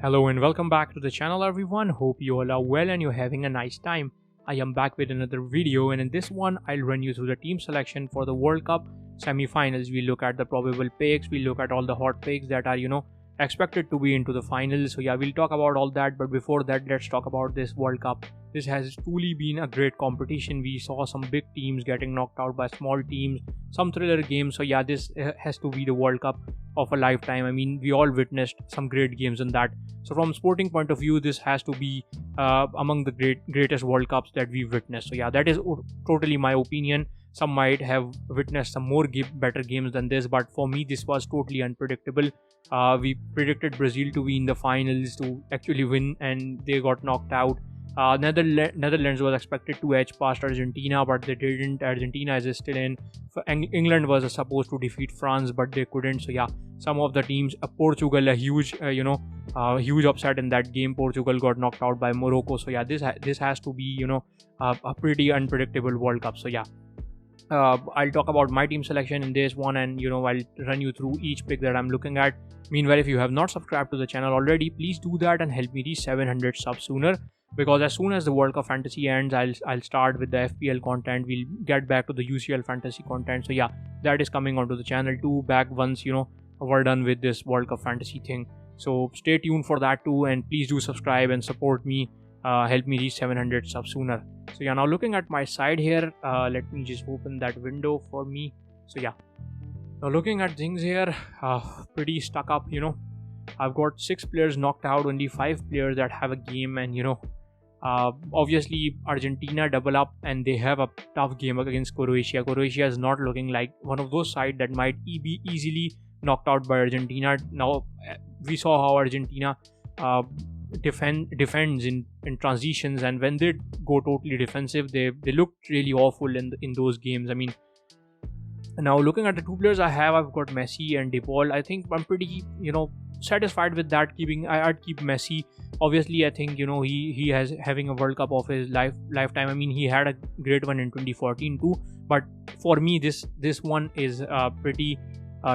Hello and welcome back to the channel everyone. Hope you all are well and you're having a nice time. I am back with another video, and in this one I'll run you through the team selection for the World Cup semi-finals. We look at the probable picks, we look at all the hot picks that are expected to be into the finals. So yeah, we'll talk about all that, but before that let's talk about this World Cup. This has truly been a great competition. We saw some big teams getting knocked out by small teams, some thriller games. So yeah, this has to be the World Cup of a lifetime. I mean, we all witnessed some great games in that. So from sporting point of view, this has to be among the greatest World Cups that we've witnessed. So yeah, that is totally my opinion. Some might have witnessed some more better games than this, but for me this was totally unpredictable. We predicted Brazil to be in the finals, to actually win, and they got knocked out. Netherlands was expected to edge past Argentina, but they didn't. Argentina is still in. England was supposed to defeat France, but they couldn't. So yeah, some of the teams, Portugal, a huge huge upset in that game. Portugal got knocked out by Morocco. So yeah, this has to be a pretty unpredictable World Cup. So yeah, I'll talk about my team selection in this one, and I'll run you through each pick that I'm looking at. Meanwhile, if you have not subscribed to the channel already, please do that and help me reach 700 subs sooner, because as soon as the World Cup fantasy ends, I'll start with the FPL content. We'll get back to the UCL fantasy content. So yeah, that is coming onto the channel too, back once we're done with this World Cup fantasy thing. So stay tuned for that too, and please do subscribe and support me. Help me reach 700 subs sooner. So yeah, now looking at my side here, let me just open that window for me. So yeah, now looking at things here, pretty stuck up. I've got 6 players knocked out, only 5 players that have a game, and obviously Argentina double up and they have a tough game against Croatia. Croatia is not looking like one of those sides that might be easily knocked out by Argentina. Now we saw how Argentina defends in transitions, and when they go totally defensive, they looked really awful in those games. I mean, now looking at the 2 players I've got Messi and De Paul. I think I'm pretty satisfied with that. I'd keep Messi. Obviously I think he has having a World Cup of his lifetime. I mean, he had a great one in 2014 too, but for me this one is pretty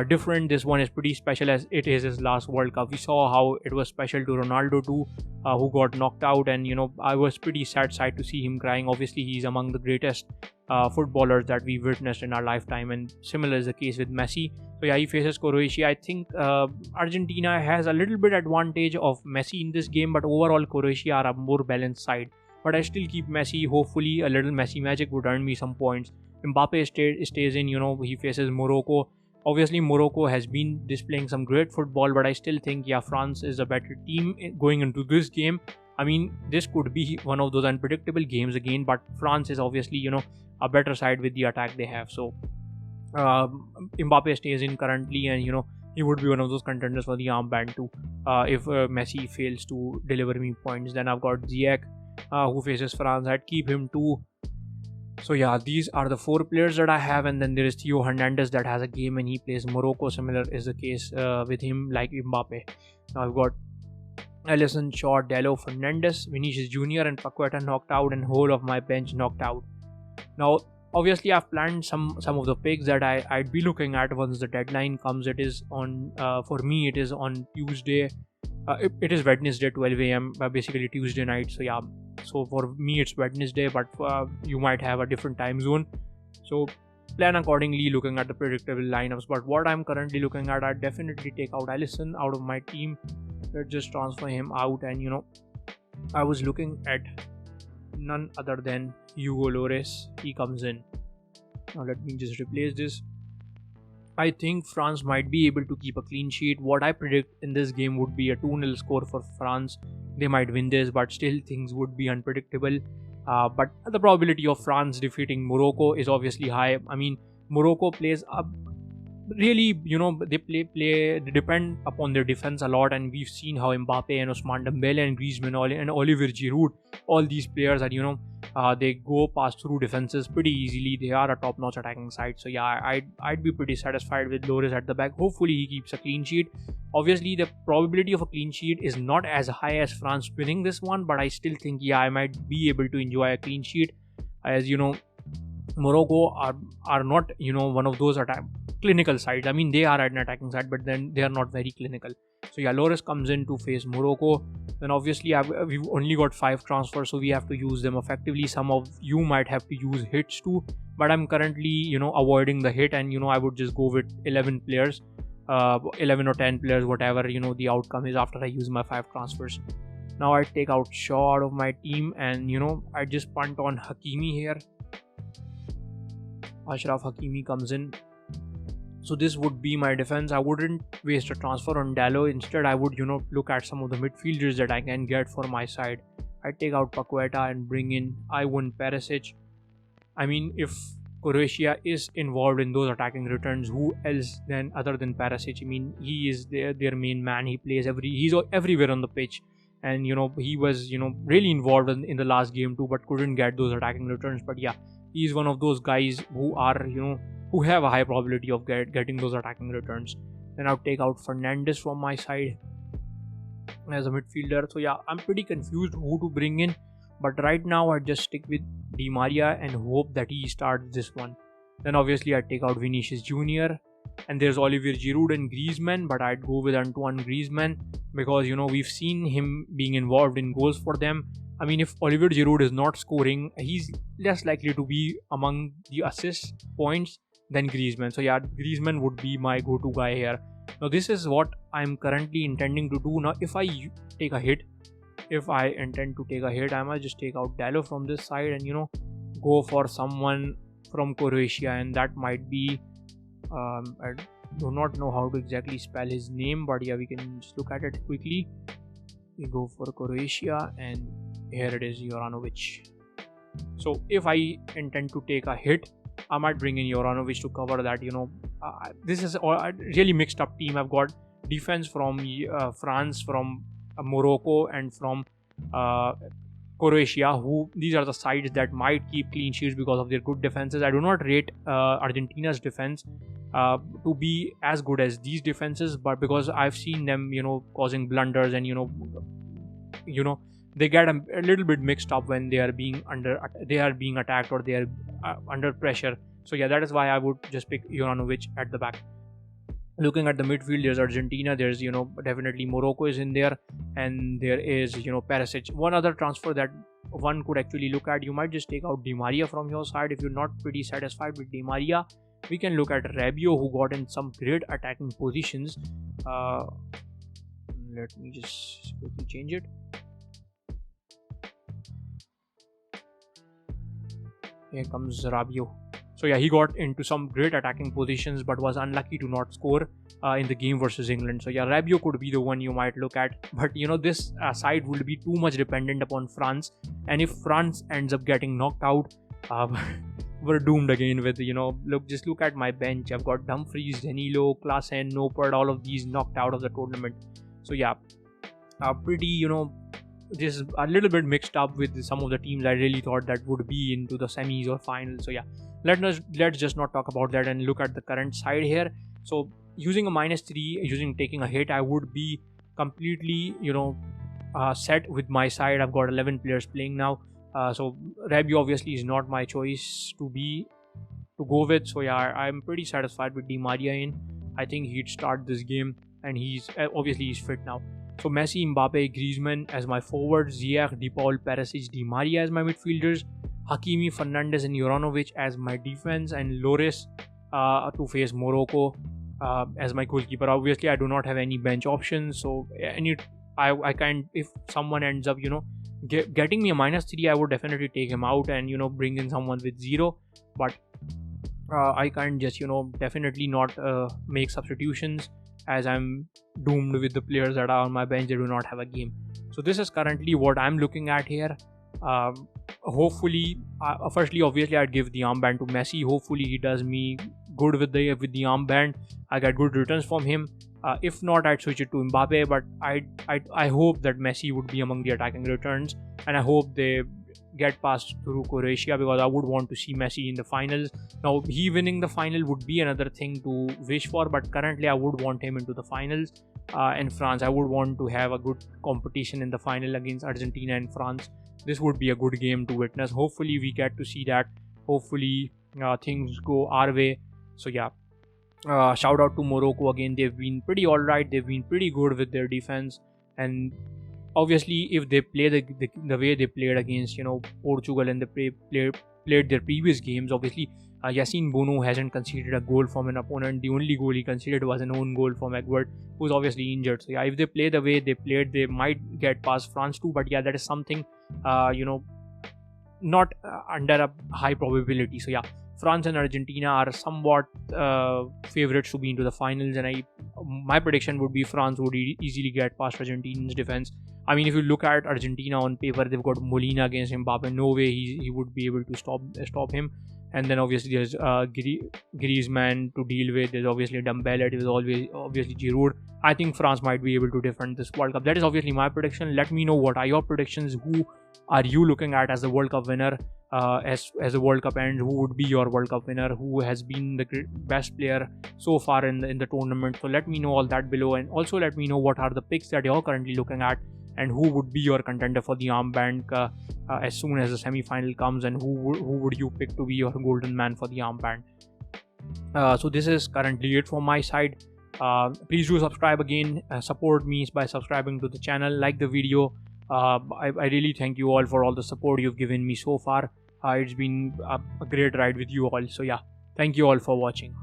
different. This one is pretty special, as it is his last World Cup. We saw how it was special to Ronaldo too, who got knocked out, and I was pretty sad to see him crying. Obviously he's among the greatest footballers that we witnessed in our lifetime, and similar is the case with Messi. So yeah, he faces Croatia. I think Argentina has a little bit advantage of Messi in this game, but overall Croatia are a more balanced side. But I still keep Messi. Hopefully a little Messi magic would earn me some points. Mbappe stays in. He faces Morocco. Obviously Morocco has been displaying some great football, but I still think France is a better team going into this game. I mean, this could be one of those unpredictable games again, but France is obviously a better side with the attack they have. So Mbappe stays in currently, and he would be one of those contenders for the armband too, if Messi fails to deliver me points. Then I've got Ziyech, who faces France. I'd keep him too. So yeah, these are the 4 players that I have, and then there is Theo Hernandez that has a game and he plays Morocco. Similar is the case with him like Mbappe. Now I've got Alisson, Shaw, Dello, Fernandes, Vinicius Jr. and Paqueta knocked out, and whole of my bench knocked out. Now obviously I've planned some of the picks that I'd be looking at once the deadline comes. It is on for me it is on Tuesday. It is Wednesday 12 a.m. Basically Tuesday night. So yeah, so for me it's Wednesday, but you might have a different time zone, so plan accordingly looking at the predictable lineups. But what I'm currently looking at, I'd definitely take out Alisson out of my team. Let's just transfer him out, and I was looking at none other than Hugo Lloris. He comes in. Now let me just replace this. I think France might be able to keep a clean sheet. What I predict in this game would be a 2-0 score for France. They might win this, but still things would be unpredictable. But the probability of France defeating Morocco is obviously high. I mean, Morocco plays a really, they depend upon their defense a lot, and we've seen how Mbappe and Ousmane Dembele and Griezmann and Olivier Giroud, all these players are they go past through defenses pretty easily. They are a top-notch attacking side. So yeah, I'd be pretty satisfied with Lloris at the back. Hopefully he keeps a clean sheet. Obviously the probability of a clean sheet is not as high as France winning this one, but I still think I might be able to enjoy a clean sheet, as Morocco are not, one of those clinical sides. I mean, they are an attacking side, but then they are not very clinical. So yeah, Loris comes in to face Morocco. Then obviously we've only got 5 transfers, so we have to use them effectively. Some of you might have to use hits too, but I'm currently, avoiding the hit, and I would just go with 11 players, 11 or 10 players, whatever the outcome is after I use my 5 transfers. Now I take out Shaw out of my team, and I just punt on Hakimi here. Ashraf Hakimi comes in. So this would be my defense. I wouldn't waste a transfer on Dalot. Instead, I would, look at some of the midfielders that I can get for my side. I take out Paqueta and bring in Ivan Perisic. I mean, if Croatia is involved in those attacking returns, who else then other than Perisic? I mean, he is their main man. He's everywhere on the pitch, and he was really involved in the last game too, but couldn't get those attacking returns. But yeah, he's one of those guys who are who have a high probability of getting those attacking returns. Then I'll take out Fernandes from my side as a midfielder. So yeah, I'm pretty confused who to bring in, but right now I just stick with Di Maria and hope that he starts this one. Then obviously I take out Vinicius Jr. and there's Olivier Giroud and Griezmann, but I'd go with Antoine Griezmann because we've seen him being involved in goals for them. I mean, if Olivier Giroud is not scoring, he's less likely to be among the assist points than Griezmann. So yeah, Griezmann would be my go-to guy here. Now this is what I'm currently intending to do. Now if I take a hit, if I intend to take a hit, I might just take out Dalot from this side and go for someone from Croatia, and that might be I do not know how to exactly spell his name, but yeah, we can just look at it quickly. We go for Croatia, and here it is, Juranovic. So if I intend to take a hit, I might bring in Juranovic to cover that. This is a really mixed up team. I've got defense from France, from Morocco, and from Croatia. These are the sides that might keep clean sheets because of their good defenses. I do not rate Argentina's defense to be as good as these defenses, but because I've seen them, causing blunders, and they get a little bit mixed up when they are being attacked, or they are under pressure. So yeah, that is why I would just pick Juranovic at the back. Looking at the midfield, there's Argentina, there's definitely Morocco is in there, and there is Perisic. One other transfer that one could actually look at, you might just take out Di Maria from your side. If you're not pretty satisfied with Di Maria, we can look at Rabiot, who got in some great attacking positions. Let me just quickly change it. Here comes Rabiot. So yeah, he got into some great attacking positions, but was unlucky to not score in the game versus England. So yeah, Rabiot could be the one you might look at. But this side will be too much dependent upon France, and if France ends up getting knocked out, we're doomed again with look at my bench. I've got Dumfries, Danilo, Klaassen, Noppert, all of these knocked out of the tournament. So yeah, pretty this is a little bit mixed up with some of the teams I really thought that would be into the semis or finals. So yeah, let's just not talk about that and look at the current side here. So using a -3, taking a hit, I would be completely set with my side. I've got 11 players playing now. So Rabiot obviously is not my choice to go with. So yeah, I'm pretty satisfied with Di Maria in. I think he'd start this game, and he's fit now. So Messi, Mbappe, Griezmann as my forwards, Ziyech, De Paul, Perisic, Di Maria as my midfielders, Hakimi, Fernandes and Juranovic as my defense, and Loris to face Morocco as my goalkeeper. Obviously, I do not have any bench options, so I can't. If someone ends up getting me a -3, I would definitely take him out and bring in someone with 0. But I can't just definitely not make substitutions, as I'm doomed with the players that are on my bench. They do not have a game. So this is currently what I'm looking at here. Hopefully, firstly, obviously, I'd give the armband to Messi. Hopefully, he does me good with the armband. I get good returns from him. If not, I'd switch it to Mbappe. But I hope that Messi would be among the attacking returns, and I hope they get past through Croatia, because I would want to see Messi in the finals. Now, he winning the final would be another thing to wish for, but currently I would want him into the finals. And France, I would want to have a good competition in the final against Argentina and France. This would be a good game to witness. Hopefully we get to see that. Hopefully things go our way. So yeah, shout out to Morocco again. They've been pretty alright. They've been pretty good with their defense, and obviously if they play the way they played against Portugal, and they played their previous games, obviously Yassine Bono hasn't conceded a goal from an opponent. The only goal he conceded was an own goal from Egbert, who's obviously injured. So yeah, if they play the way they played, they might get past France too. But yeah, that is something not under a high probability. So yeah, France and Argentina are somewhat favorites to be into the finals, and my prediction would be France would easily get past Argentina's defense. I mean, if you look at Argentina on paper, they've got Molina against Mbappe. No way he would be able to stop him. And then obviously there's Griezmann to deal with. There's obviously Dembele. There's always obviously Giroud. I think France might be able to defend this World Cup. That is obviously my prediction. Let me know what are your predictions. Who are you looking at as the World Cup winner? As the World Cup ends, who would be your World Cup winner? Who has been the best player so far in the tournament? So let me know all that below, and also let me know what are the picks that you're currently looking at, and who would be your contender for the armband as soon as the semi-final comes, and who would you pick to be your golden man for the armband. So this is currently it from my side. Please do subscribe again. Support me by subscribing to the channel, like the video. I really thank you all for all the support you've given me so far. It's been a great ride with you all. So yeah, thank you all for watching.